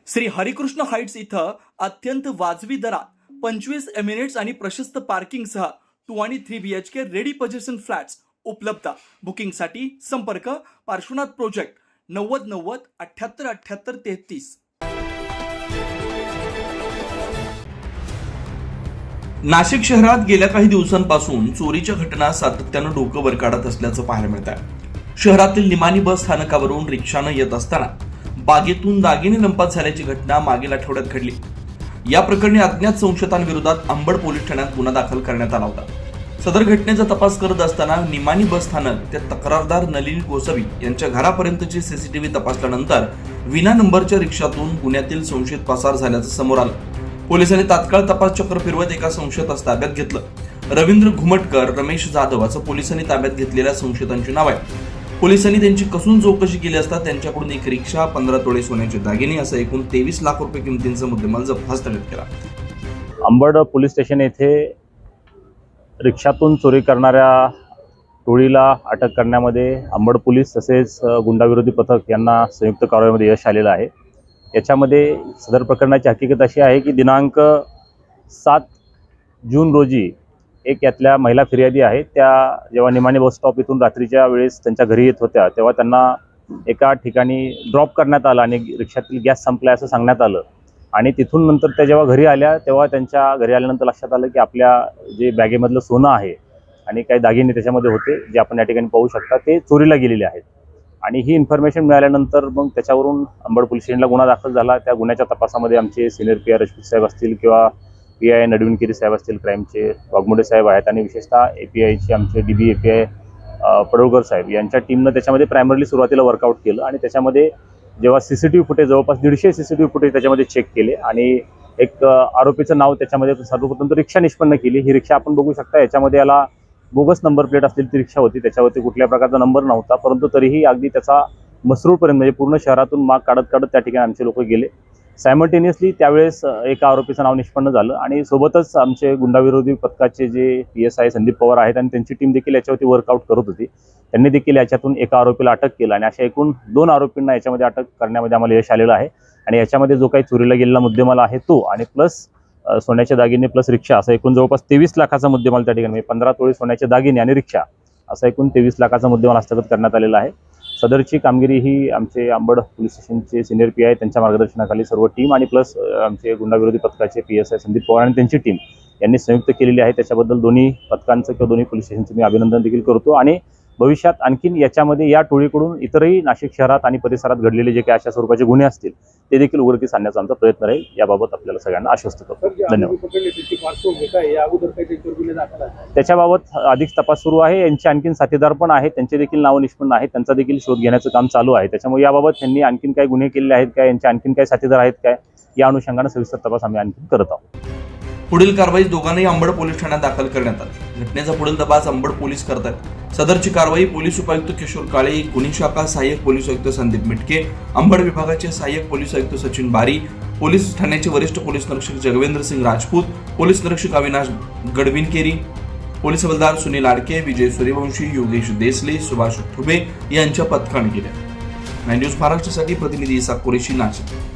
Shri Harikrishna Heights इथं अत्यंत वाजवी दरात 25 एमिरेट्स आणि प्रशस्त पार्किंगसह 2 आणि 3 BHK रेडी पोझिशन फ्लॅट्स उपलब्ध। बुकिंगसाठी संपर्क पार्श्वनाथ प्रोजेक्ट 9090 78 78 33। नाशिक शहरात गेल्या काही दिवसांपासून चोरीच्या घटना सातत्यानं डोकं वर काढत असल्याचं पाहायला मिळत आहे। शहरातील निमाणी बस स्थानकावरून रिक्षानं येत असताना बागेतून दागिने लंपास झाल्याची घटना मागील आठवड्यात घडली। या प्रकरणी अज्ञात संशयितांविरोधात अंबड पोलीस ठाण्यात गुन्हा दाखल करण्यात आला होता। सदर घटनेचा तपास करत असताना निमाणी बस स्थानक ते तक्रारदार नलिनी गोसावी यांच्या घरापर्यंतचे सीसीटीव्ही तपासल्यानंतर विना नंबरच्या रिक्षातून गुन्ह्यातील संशयित पसार झाल्याचं समोर आलं। पोलिसांनी तात्काळ तपास चक्र फिरवत एका संशयितास ताब्यात घेतलं। रवींद्र घुमटकर, रमेश जाधव असं पोलिसांनी ताब्यात घेतलेल्या संशयितांची नाव आहे। पोलिसांनी त्यांची कसून चौकशी केली असता त्यांच्याकडून एक रिक्षा, 15 तोळे सोन्याचे दागिने असं एकूण 23 लाख रुपये किमतीचा मुद्देमाल जप्त हस्तगत केला। अंबड पोलीस स्टेशन येथे रिक्षातून चोरी करणाऱ्या टोळीला अटक करण्यामध्ये अंबड पोलीस तसेच गुंडाविरोधी पथक यांना संयुक्त कारवाईमध्ये यश आलेलं आहे। याच्यामध्ये सदर प्रकरणाची हकीकत अशी आहे की दिनांक 7 जून रोजी एक यातल्या महिला फिर्यादी आहेत, त्या जेव्हा निमाणी बस स्टॉप इथून रात्रीच्या वेळेस त्यांच्या घरी येत होत्या तेव्हा त्यांना एका ठिकाणी ड्रॉप करण्यात आलं आणि रिक्षातील गॅस संपला असं सांगण्यात आलं। आणि तिथून नंतर त्या जेव्हा घरी आल्या तेव्हा त्यांच्या घरी आल्यानंतर लक्षात आलं की आपल्या जे बॅगेमधलं सोनं आहे आणि काही दागिने त्याच्यामध्ये होते जे आपण या ठिकाणी पाहू शकता ते चोरीला गेलेले आहेत। आणि ही इन्फॉर्मेशन मिळाल्यानंतर मग त्याच्यावरून अंबड पोलीस स्टेशनला गुन्हा दाखल झाला। त्या गुन्ह्याच्या तपासामध्ये आमचे सिनियर PI रजपूत साहेब असतील किंवा PI नडविनकेरी साहेब असतील, क्राईमचे वाघमोडे साहेब आहेत आणि विशेषतः APIचे आमचे DB API पडोळकर साहेब यांच्या टीमनं त्याच्यामध्ये प्रायमरली सुरुवातीला वर्कआउट केलं आणि त्याच्यामध्ये जेव्हा CCTV फुटेज जवळपास 150 CCTV फुटेज त्याच्यामध्ये चेक केले आणि एक आरोपीचं नाव त्याच्यामध्ये सर्वप्रथम तर रिक्षा निष्पन्न केली। ही रिक्षा आपण बघू शकता, याच्यामध्ये याला बोगस नंबर प्लेट असलेली ती रिक्षा होती, त्याच्यावरती कुठल्या प्रकारचा नंबर नव्हता, परंतु तरीही अगदी त्याचा मसरूळपर्यंत म्हणजे पूर्ण शहरातून माग काढत काढत त्या ठिकाणी आमचे लोक गेले। सायमल्टेनियसली त्यावेळेस एका आरोपीचं नाव निष्पन्न झालं आणि सोबतच आमचे गुंडाविरोधी पथकाचे जे PSI संदीप पवार आहेत आणि त्यांची टीम देखील याच्यावरती वर्कआउट करत होती। त्यांनी देखील याच्यातून एका आरोपीला अटक केलं आणि अशा एकूण 2 आरोपींना याच्यामध्ये अटक करण्यामध्ये आम्हाला यश आलेलं आहे। आणि याच्यामध्ये जो काही चोरीला गेलेला मुद्देमाल आहे तो आणि प्लस सोन्याचे दागिने प्लस रिक्षा असं एकूण जवळपास 23 लाखाचा मुद्देमाल त्या ठिकाणी 15 तोळे सोन्याचे दागिने आणि रिक्षा असा एकूण 23 लाखाचा मुद्देमाल हस्तगत करण्यात आलेला आहे। सदरची कामगिरी ही आमचे अंबड पोलीस स्टेशनचे सिनियर PI त्यांच्या मार्गदर्शनाखाली सर्व टीम आणि प्लस आमचे गुंडाविरोधी पथकाचे PSI संदीप पवार आणि त्यांची टीम यांनी संयुक्त केलेली आहे। त्याच्याबद्दल दोन्ही पथकांचं किंवा दोन्ही पोलीस स्टेशनचं मी अभिनंदन देखील करतो आणि भविष्यात आणखीन याच्यामध्ये या टोळीकडून इतरही नाशिक शहरात आणि परिसरात घडलेले जे काही अशा स्वरूपाचे गुन्हे असतील ते देखील उघडकीस आणण्याचा आमचा प्रयत्न राहील। याबाबत आपल्याला सगळ्यांना आश्वस्त करतो। धन्यवाद। त्याच्याबाबत अधिक तपास सुरू आहे। यांचे आणखीन साथीदार पण आहेत, त्यांचे देखील नाव निष्पन्न आहेत, त्यांचा देखील शोध घेण्याचं काम चालू आहे। त्याच्यामुळे याबाबत त्यांनी आणखीन काही गुन्हे केलेले आहेत काय, यांचे आणखीन काही साथीदार आहेत काय, या अनुषंगाने सविस्तर तपास आम्ही आणखीन करत आहोत। पुढील कारवाई दोघांनाही अंबड पोलीस ठाण्यात दाखल करण्यात आली। घटनेचा पुढील तपास अंबड पोलीस करत आहेत। सदरची कारवाई पोलीस उपायुक्त किशोर काळे, गुन्हे शाखा सहाय्यक पोलीस आयुक्त संदीप मिटके, अंबड विभागाचे सहाय्यक पोलीस आयुक्त सचिन बारी, पोलीस ठाण्याचे वरिष्ठ पोलीस निरीक्षक जगवेंद्र सिंग राजपूत, पोलीस निरीक्षक अविनाश गडविनकेरी, पोलीस हवालदार सुनील आडके, विजय सूर्यवंशी, योगेश देसले, सुभाष ठुबे यांच्या पथकाने केल्या। 9 न्यूज महाराष्ट्रासाठी प्रतिनिधी इसाक कुरेशी, नाशिक।